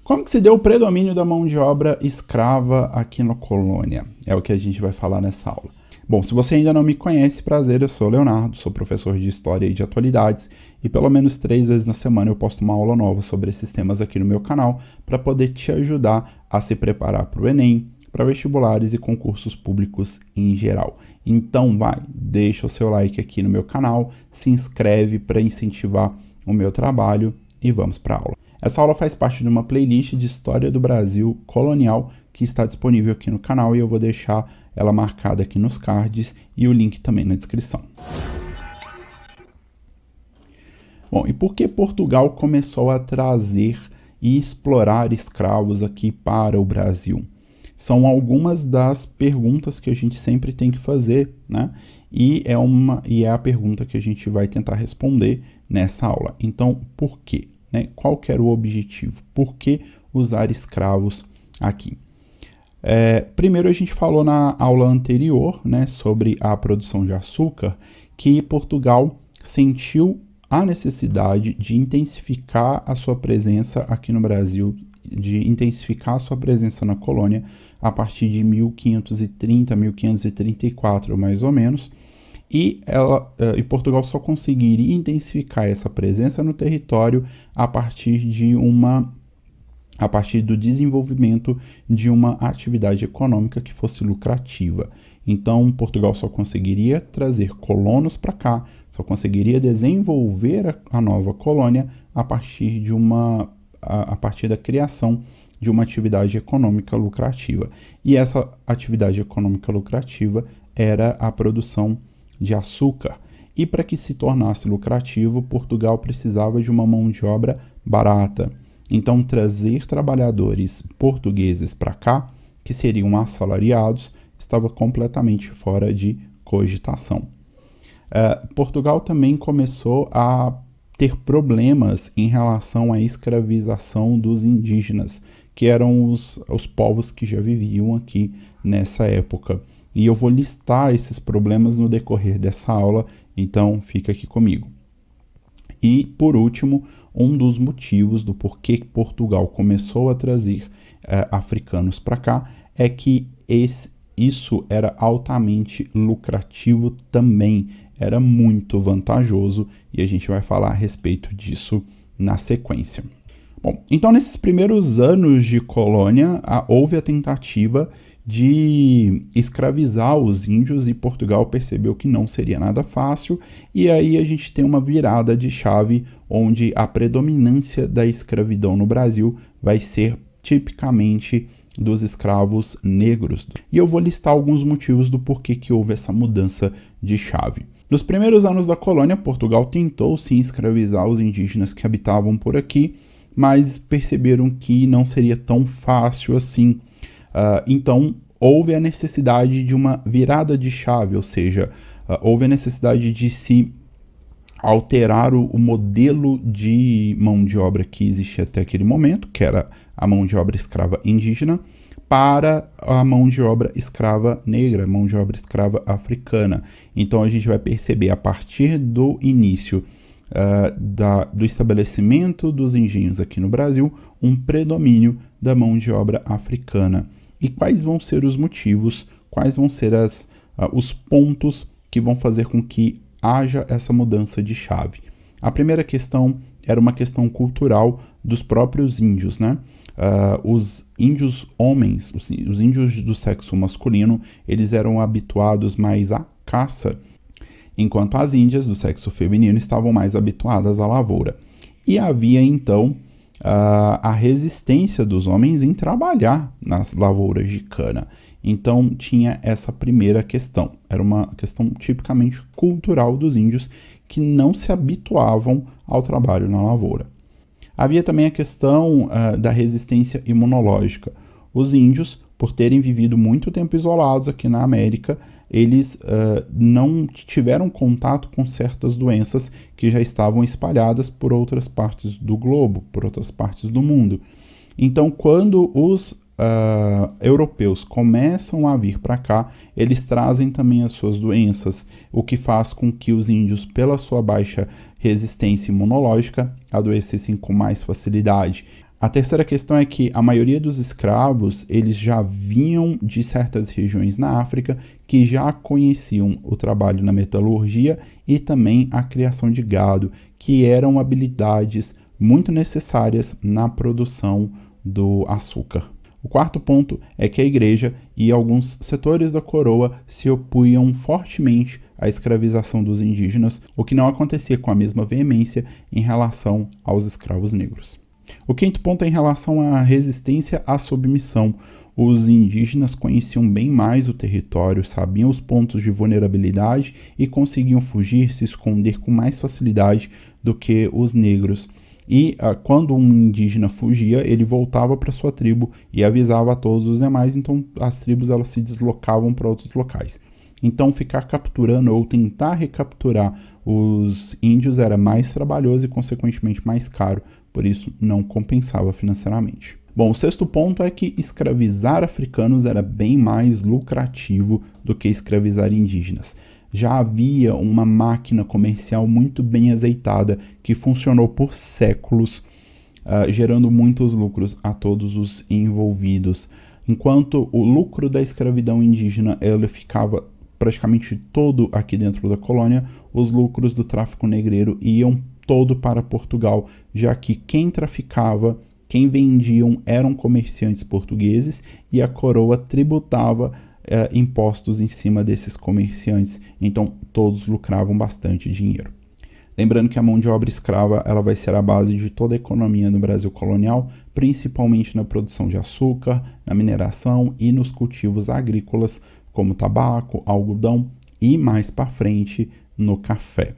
Como que se deu o predomínio da mão de obra escrava aqui na colônia? É o que a gente vai falar nessa aula. Bom, se você ainda não me conhece, prazer, eu sou o Leonardo, sou professor de História e de Atualidades e pelo menos 3 vezes na semana eu posto uma aula nova sobre esses temas aqui no meu canal para poder te ajudar a se preparar para o Enem, para vestibulares e concursos públicos em geral. Então deixa o seu like aqui no meu canal, se inscreve para incentivar o meu trabalho e vamos para a aula. Essa aula faz parte de uma playlist de História do Brasil colonial que está disponível aqui no canal e eu vou deixar ela marcada aqui nos cards e o link também na descrição. Bom, e por que Portugal começou a trazer e explorar escravos aqui para o Brasil? São algumas das perguntas que a gente sempre tem que fazer, né? E é a pergunta que a gente vai tentar responder nessa aula. Então, por quê? Qual que era o objetivo? Por que usar escravos aqui? Primeiro a gente falou na aula anterior, né, sobre a produção de açúcar, que Portugal sentiu a necessidade de intensificar a sua presença aqui no Brasil, de intensificar a sua presença na colônia a partir de 1530, 1534 mais ou menos, e Portugal só conseguiria intensificar essa presença no território a partir do desenvolvimento de uma atividade econômica que fosse lucrativa. Então, Portugal só conseguiria trazer colonos para cá, só conseguiria desenvolver a nova colônia a partir da criação de uma atividade econômica lucrativa. E essa atividade econômica lucrativa era a produção de açúcar. E para que se tornasse lucrativo, Portugal precisava de uma mão de obra barata. Então, trazer trabalhadores portugueses para cá, que seriam assalariados, estava completamente fora de cogitação. Portugal também começou a ter problemas em relação à escravização dos indígenas, que eram os povos que já viviam aqui nessa época. E eu vou listar esses problemas no decorrer dessa aula, então fica aqui comigo. E, por último, um dos motivos do porquê Portugal começou a trazer africanos para cá é que isso era altamente lucrativo também, era muito vantajoso e a gente vai falar a respeito disso na sequência. Bom, então nesses primeiros anos de colônia, houve a tentativa de escravizar os índios e Portugal percebeu que não seria nada fácil, e aí a gente tem uma virada de chave onde a predominância da escravidão no Brasil vai ser tipicamente dos escravos negros. E eu vou listar alguns motivos do porquê que houve essa mudança de chave. Nos primeiros anos da colônia, Portugal tentou sim escravizar os indígenas que habitavam por aqui, mas perceberam que não seria tão fácil assim. Então, houve a necessidade de uma virada de chave, ou seja, houve a necessidade de se alterar o modelo de mão de obra que existia até aquele momento, que era a mão de obra escrava indígena, para a mão de obra escrava negra, a mão de obra escrava africana. Então, a gente vai perceber, a partir do início do estabelecimento dos engenhos aqui no Brasil, um predomínio da mão de obra africana. E quais vão ser os motivos, quais vão ser os pontos que vão fazer com que haja essa mudança de chave? A primeira questão era uma questão cultural dos próprios índios, né? Os índios homens, os índios do sexo masculino, eles eram habituados mais à caça, enquanto as índias do sexo feminino estavam mais habituadas à lavoura. E havia então a resistência dos homens em trabalhar nas lavouras de cana. Então tinha essa primeira questão. Era uma questão tipicamente cultural dos índios que não se habituavam ao trabalho na lavoura. Havia também a questão da resistência imunológica. Os índios, por terem vivido muito tempo isolados aqui na América, eles não tiveram contato com certas doenças que já estavam espalhadas por outras partes do globo, por outras partes do mundo. Então, quando os europeus começam a vir para cá, eles trazem também as suas doenças, o que faz com que os índios, pela sua baixa resistência imunológica, adoecessem com mais facilidade. A terceira questão é que a maioria dos escravos, eles já vinham de certas regiões na África que já conheciam o trabalho na metalurgia e também a criação de gado, que eram habilidades muito necessárias na produção do açúcar. O quarto ponto é que a igreja e alguns setores da coroa se opunham fortemente à escravização dos indígenas, o que não acontecia com a mesma veemência em relação aos escravos negros. O quinto ponto é em relação à resistência à submissão. Os indígenas conheciam bem mais o território, sabiam os pontos de vulnerabilidade e conseguiam fugir, se esconder com mais facilidade do que os negros. E quando um indígena fugia, ele voltava para sua tribo e avisava a todos os demais, então as tribos elas se deslocavam para outros locais. Então ficar capturando ou tentar recapturar os índios era mais trabalhoso e consequentemente mais caro, por isso não compensava financeiramente. Bom, o sexto ponto é que escravizar africanos era bem mais lucrativo do que escravizar indígenas. Já havia uma máquina comercial muito bem azeitada que funcionou por séculos, gerando muitos lucros a todos os envolvidos. Enquanto o lucro da escravidão indígena ele ficava praticamente todo aqui dentro da colônia, os lucros do tráfico negreiro iam todo para Portugal, já que quem traficava, quem vendiam eram comerciantes portugueses e a coroa tributava impostos em cima desses comerciantes, então todos lucravam bastante dinheiro. Lembrando que a mão de obra escrava ela vai ser a base de toda a economia no Brasil colonial, principalmente na produção de açúcar, na mineração e nos cultivos agrícolas, como tabaco, algodão e mais para frente no café.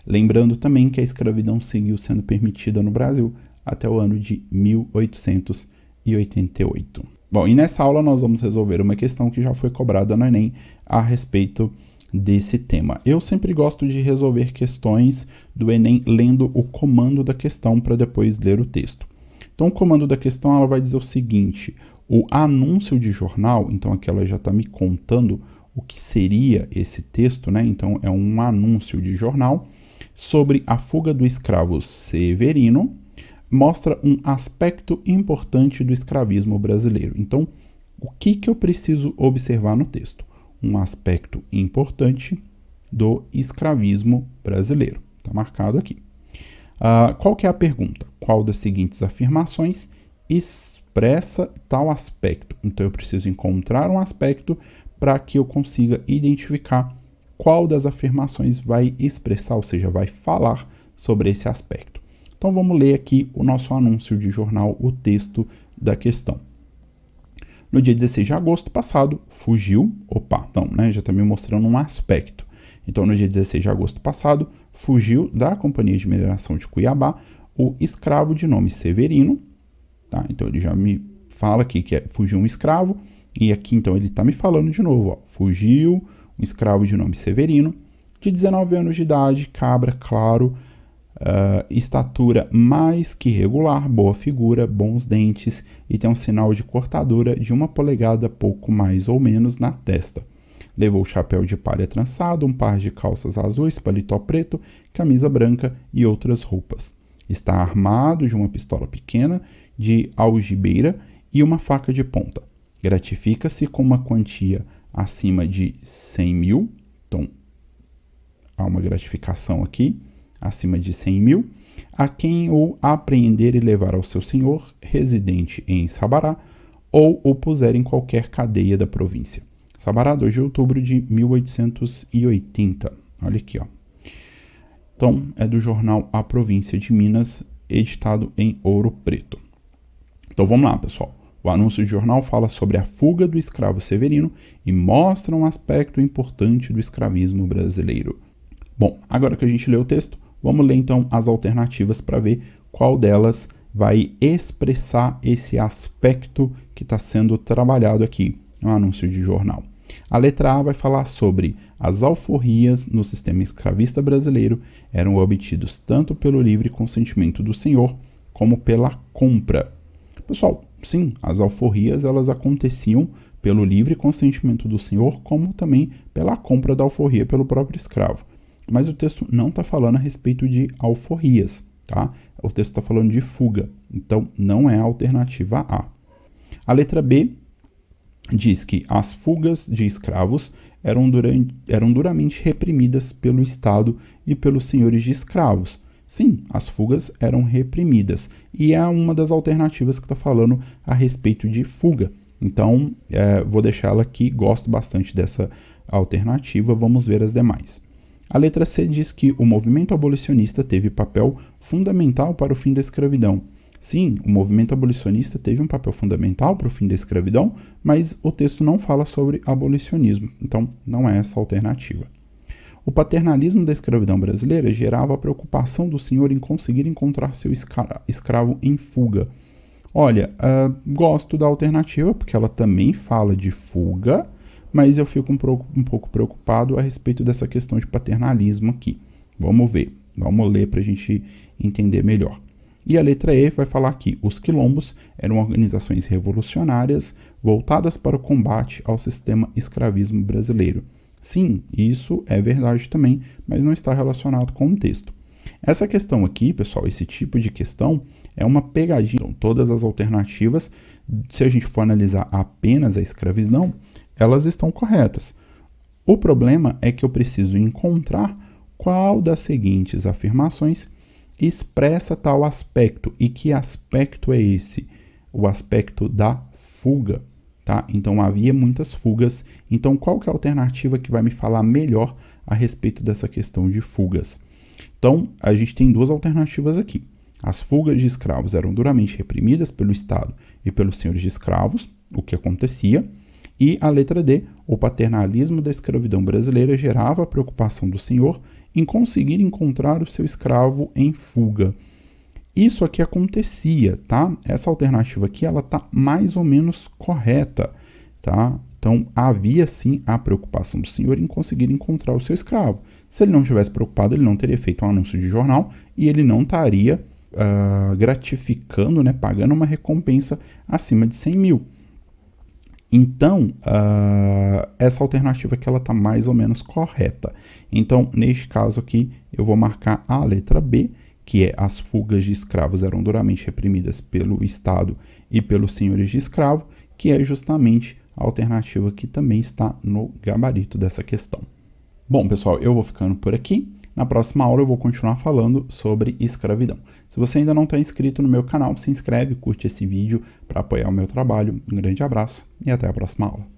Lembrando também que a escravidão seguiu sendo permitida no Brasil até o ano de 1888. Bom, e nessa aula nós vamos resolver uma questão que já foi cobrada no Enem a respeito desse tema. Eu sempre gosto de resolver questões do Enem lendo o comando da questão para depois ler o texto. Então, o comando da questão ela vai dizer o seguinte: o anúncio de jornal, então aqui ela já está me contando o que seria esse texto, né? Então, é um anúncio de jornal sobre a fuga do escravo Severino, mostra um aspecto importante do escravismo brasileiro. Então, o que eu preciso observar no texto? Um aspecto importante do escravismo brasileiro. Está marcado aqui. Qual que é a pergunta? Qual das seguintes afirmações expressa tal aspecto? Então, eu preciso encontrar um aspecto para que eu consiga identificar qual das afirmações vai expressar, ou seja, vai falar sobre esse aspecto. Então, vamos ler aqui o nosso anúncio de jornal, o texto da questão. No dia 16 de agosto passado, fugiu... já está me mostrando um aspecto. Então, no dia 16 de agosto passado, fugiu da Companhia de Mineração de Cuiabá o escravo de nome Severino. Tá? Então, ele já me fala aqui que fugiu um escravo. E aqui, então, ele está me falando de novo. Ó, fugiu um escravo de nome Severino, de 19 anos de idade, cabra, claro... estatura mais que regular, boa figura, bons dentes e tem um sinal de cortadura de 1 polegada, pouco mais ou menos, na testa. Levou chapéu de palha trançado, um par de calças azuis, paletó preto, camisa branca e outras roupas. Está armado de uma pistola pequena, de algibeira e uma faca de ponta. Gratifica-se com uma quantia acima de 100 mil, então há uma gratificação aqui, acima de 100 mil, a quem o apreender e levar ao seu senhor, residente em Sabará, ou o puser em qualquer cadeia da província. Sabará, 2 de outubro de 1880. Olha aqui, ó. Então, é do jornal A Província de Minas, editado em Ouro Preto. Então, vamos lá, pessoal. O anúncio de jornal fala sobre a fuga do escravo Severino e mostra um aspecto importante do escravismo brasileiro. Bom, agora que a gente leu o texto, vamos ler então as alternativas para ver qual delas vai expressar esse aspecto que está sendo trabalhado aqui no anúncio de jornal. A letra A vai falar sobre as alforrias no sistema escravista brasileiro eram obtidos tanto pelo livre consentimento do senhor como pela compra. Pessoal, sim, as alforrias elas aconteciam pelo livre consentimento do senhor como também pela compra da alforria pelo próprio escravo. Mas o texto não está falando a respeito de alforrias, tá? o texto está falando de fuga, então não é a alternativa A. A letra B diz que as fugas de escravos eram duramente reprimidas pelo Estado e pelos senhores de escravos. Sim, as fugas eram reprimidas, e é uma das alternativas que está falando a respeito de fuga. Então, vou deixar ela aqui, gosto bastante dessa alternativa, vamos ver as demais. A letra C diz que o movimento abolicionista teve papel fundamental para o fim da escravidão. Sim, o movimento abolicionista teve um papel fundamental para o fim da escravidão, mas o texto não fala sobre abolicionismo, então não é essa a alternativa. O paternalismo da escravidão brasileira gerava a preocupação do senhor em conseguir encontrar seu escravo em fuga. Olha, gosto da alternativa, porque ela também fala de fuga, mas eu fico um pouco preocupado a respeito dessa questão de paternalismo aqui. Vamos ver, vamos ler para a gente entender melhor. E a letra E vai falar que os quilombos eram organizações revolucionárias voltadas para o combate ao sistema escravismo brasileiro. Sim, isso é verdade também, mas não está relacionado com o texto. Essa questão aqui, pessoal, esse tipo de questão é uma pegadinha. Então, todas as alternativas, se a gente for analisar apenas a escravidão, elas estão corretas. O problema é que eu preciso encontrar qual das seguintes afirmações expressa tal aspecto. E que aspecto é esse? O aspecto da fuga, tá? Então havia muitas fugas. Então qual que é a alternativa que vai me falar melhor a respeito dessa questão de fugas? Então a gente tem duas alternativas aqui. As fugas de escravos eram duramente reprimidas pelo Estado e pelos senhores de escravos, o que acontecia. E a letra D, o paternalismo da escravidão brasileira gerava a preocupação do senhor em conseguir encontrar o seu escravo em fuga. Isso aqui acontecia, tá? Essa alternativa aqui, ela tá mais ou menos correta, tá? Então, havia sim a preocupação do senhor em conseguir encontrar o seu escravo. Se ele não tivesse preocupado, ele não teria feito um anúncio de jornal e ele não estaria gratificando, né, pagando uma recompensa acima de 100 mil. Então, essa alternativa aqui ela está mais ou menos correta. Então, neste caso aqui, eu vou marcar a letra B, que é as fugas de escravos eram duramente reprimidas pelo Estado e pelos senhores de escravo, que é justamente a alternativa que também está no gabarito dessa questão. Bom, pessoal, eu vou ficando por aqui. Na próxima aula eu vou continuar falando sobre escravidão. Se você ainda não está inscrito no meu canal, se inscreve, curte esse vídeo para apoiar o meu trabalho. Um grande abraço e até a próxima aula.